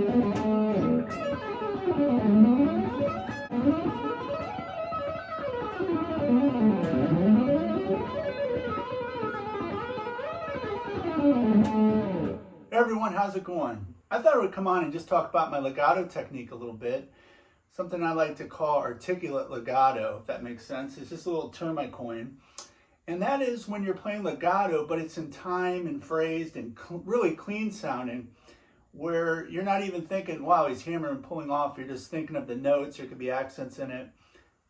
Hey everyone, how's it going? I thought I would come on and just talk about my legato technique a little bit. Something I like to call articulate legato, if that makes sense. It's just a little term I coined. And that is when you're playing legato, but it's in time and phrased and really clean sounding, where you're not even thinking, wow, he's hammering and pulling off. You're just thinking of the notes. There could be accents in it.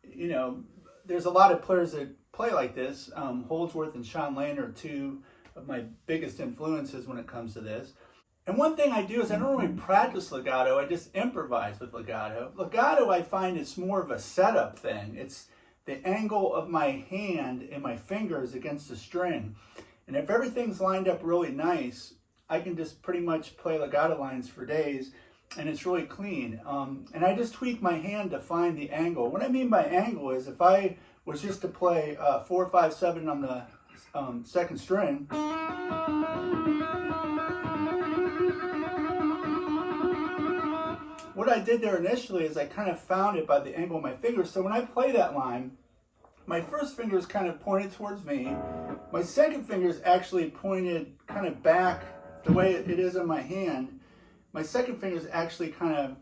You know, there's a lot of players that play like this. Holdsworth and Sean Lane are two of my biggest influences when it comes to this. And one thing I do is I don't really practice legato, I just improvise with legato. Legato, I find, it's more of a setup thing. It's the angle of my hand and my fingers against the string. And if everything's lined up really nice, I can just pretty much play legato lines for days, and it's really clean. And I just tweak my hand to find the angle. What I mean by angle is if I was just to play 4, 5, 7 on the second string, what I did there initially is I kind of found it by the angle of my fingers. So when I play that line, my first finger is kind of pointed towards me. My second finger is actually pointed kind of back the way it is on my hand. My second finger is actually kind of,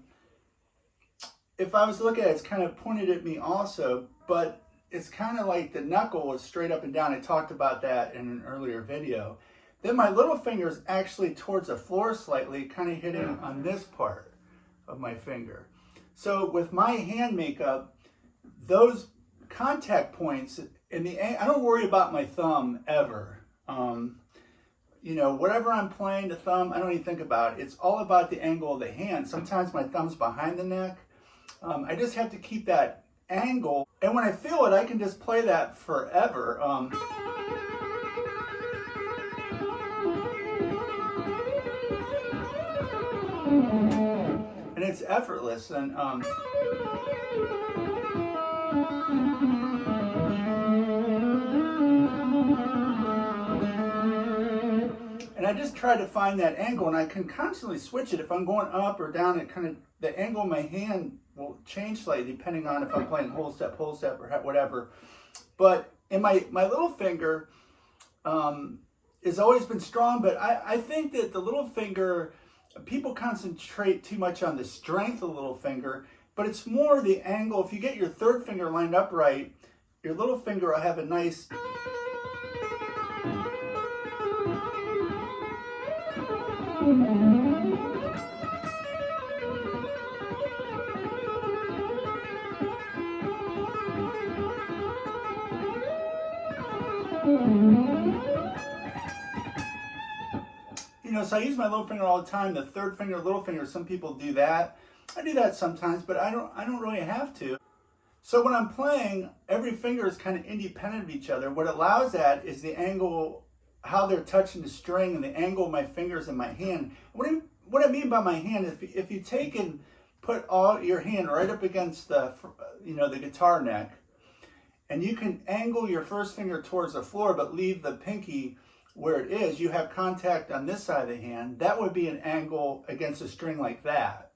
if I was to look at it, it's kind of pointed at me also, but it's kind of like the knuckle is straight up and down. I talked about that in an earlier video. Then my little finger is actually towards the floor slightly, kind of hitting on this part of my finger. So with my hand makeup, those contact points, I don't worry about my thumb ever. You know, whatever I'm playing, the thumb, I don't even think about it. It's all about the angle of the hand. Sometimes my thumb's behind the neck. I just have to keep that angle, and when I feel it, I can just play that forever. And it's effortless. And I just try to find that angle, and I can constantly switch it. If I'm going up or down, it kind of, the angle of my hand will change slightly depending on if I'm playing whole step, or whatever. But in my little finger has always been strong, but I think that the little finger, people concentrate too much on the strength of the little finger, but it's more the angle. If you get your third finger lined up right, your little finger will have a nice you know, so I use my little finger all the time. The third finger, little finger, some people do that. I do that sometimes, but I don't really have to. So when I'm playing, every finger is kind of independent of each other. What allows that is the angle, how they're touching the string, and the angle of my fingers and my hand. What I mean by my hand is if you take and put all your hand right up against the, you know, the guitar neck, and you can angle your first finger towards the floor, but leave the pinky where it is, you have contact on this side of the hand. That would be an angle against a string like that.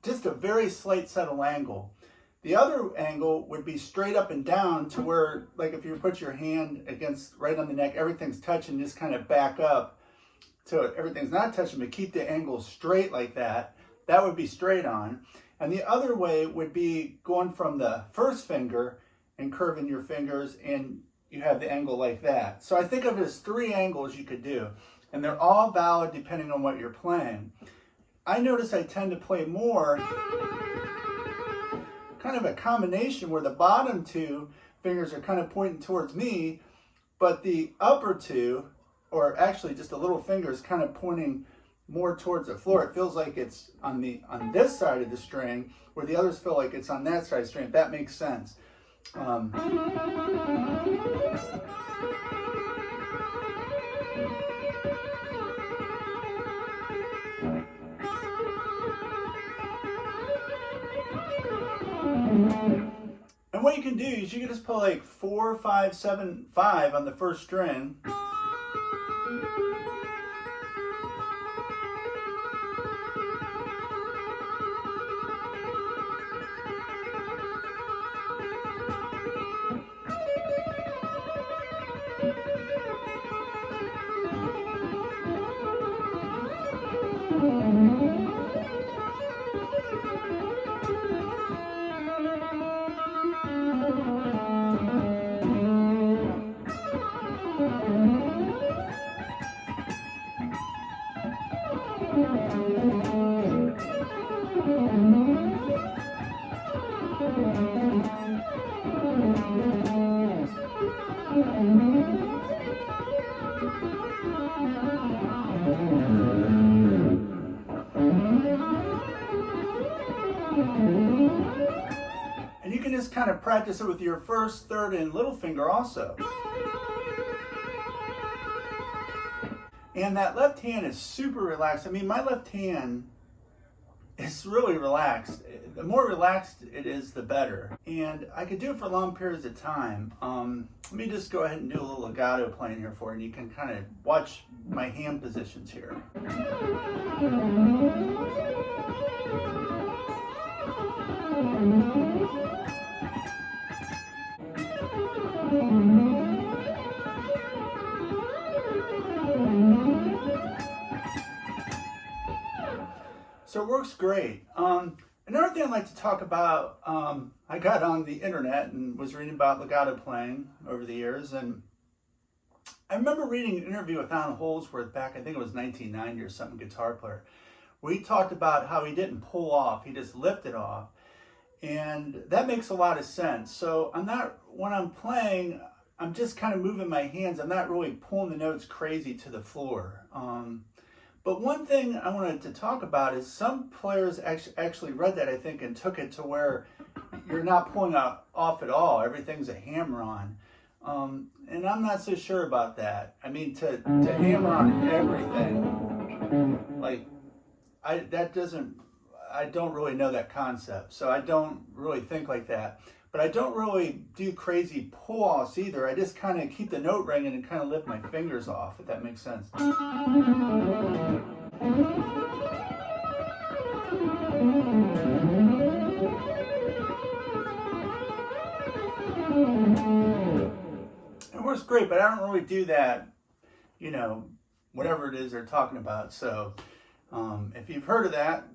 Just a very slight subtle angle. The other angle would be straight up and down to where, like if you put your hand against right on the neck, everything's touching, just kind of back up so everything's not touching, but keep the angle straight like that. That would be straight on. And the other way would be going from the first finger and curving your fingers, and you have the angle like that. So I think of it as 3 angles you could do, and they're all valid depending on what you're playing. I notice I tend to play more kind of a combination where the bottom 2 fingers are kind of pointing towards me, but the upper 2, or actually just a little finger, is kind of pointing more towards the floor. It feels like it's on this side of the string, where the others feel like it's on that side of the string, if that makes sense. And what you can do is you can just put like 4, 5, 7, 5 on the first string. kind of practice it with your first, third, and little finger also. And that left hand is super relaxed. I mean, my left hand is really relaxed. The more relaxed it is, the better. And I could do it for long periods of time. Let me just go ahead and do a little legato playing here for you, and you can kind of watch my hand positions here. So it works great. Another thing I'd like to talk about, I got on the internet and was reading about legato playing over the years, and I remember reading an interview with Alan Holdsworth back, I think it was 1990 or something, guitar player, where he talked about how he didn't pull off, he just lifted off, and that makes a lot of sense. So when I'm playing, I'm just kind of moving my hands, I'm not really pulling the notes crazy to the floor. But one thing I wanted to talk about is some players actually read that, I think, and took it to where you're not pulling off at all. Everything's a hammer-on. And I'm not so sure about that. I mean, to hammer on everything, like, I don't really know that concept. So I don't really think like that. But I don't really do crazy pull-offs either. I just kind of keep the note ringing and kind of lift my fingers off, if that makes sense. It works great, but I don't really do that, you know, whatever it is they're talking about. So if you've heard of that,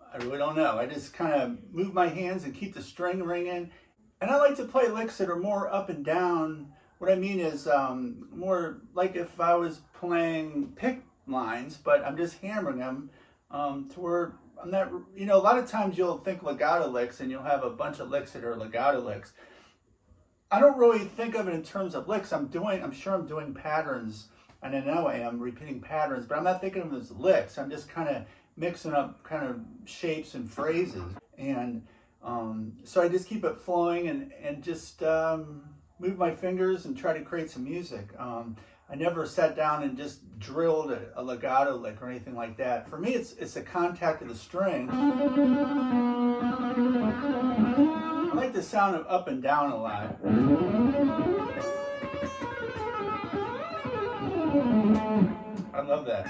I really don't know. I just kind of move my hands and keep the string ringing. And I like to play licks that are more up and down. What I mean is more like if I was playing pick lines, but I'm just hammering them to where I'm not, you know, a lot of times you'll think legato licks and you'll have a bunch of licks that are legato licks. I don't really think of it in terms of licks. I'm sure I'm doing patterns, and I know I am repeating patterns, but I'm not thinking of them as licks. I'm just kind of mixing up kind of shapes and phrases, and so I just keep it flowing and just move my fingers and try to create some music. I never sat down and just drilled a legato lick or anything like that. For me, it's the contact of the string. I like the sound of up and down a lot. I love that.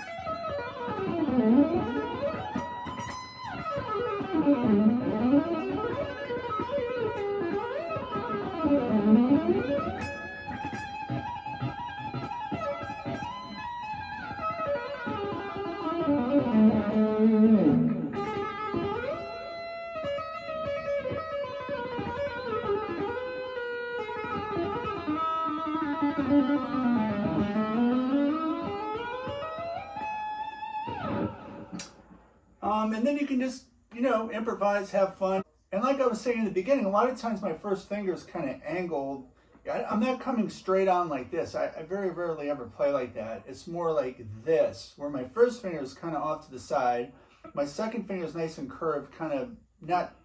And then you can just, you know, improvise, have fun. And like I was saying in the beginning, a lot of times my first finger is kind of angled. I'm not coming straight on like this. I very rarely ever play like that. It's more like this, where my first finger is kind of off to the side. My second finger is nice and curved, kind of not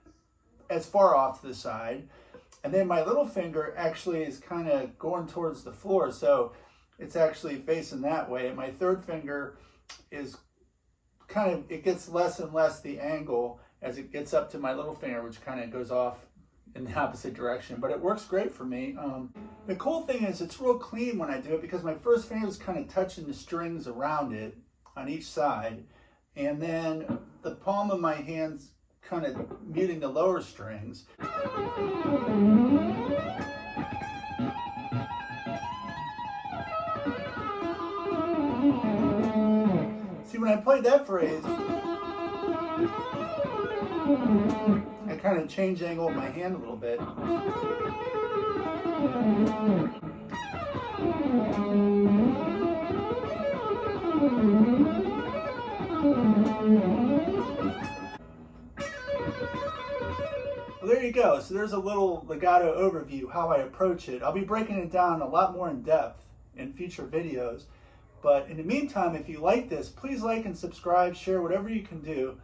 as far off to the side. And then my little finger actually is kind of going towards the floor, so it's actually facing that way. And my third finger is kind of, it gets less and less the angle as it gets up to my little finger, which kind of goes off in the opposite direction, but it works great for me. The cool thing is it's real clean when I do it because my first finger is kind of touching the strings around it on each side, and then the palm of my hand's kind of muting the lower strings. See, when I played that phrase, I kind of change angle of my hand a little bit. Well, there you go. So there's a little legato overview, how I approach it. I'll be breaking it down a lot more in depth in future videos. But in the meantime, if you like this, please like and subscribe, share whatever you can do.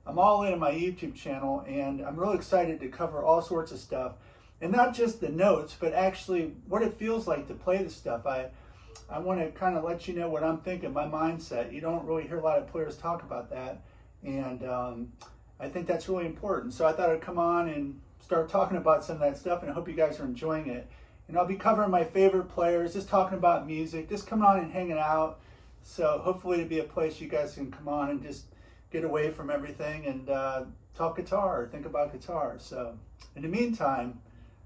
I'm all in on my YouTube channel, and I'm really excited to cover all sorts of stuff. And not just the notes, but actually what it feels like to play the stuff. I want to kind of let you know what I'm thinking, my mindset. You don't really hear a lot of players talk about that, and I think that's really important. So I thought I'd come on and start talking about some of that stuff, and I hope you guys are enjoying it. And I'll be covering my favorite players, just talking about music, just coming on and hanging out. So hopefully it'll be a place you guys can come on and just get away from everything and talk guitar or think about guitar. So in the meantime,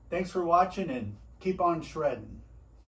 thanks for watching and keep on shredding.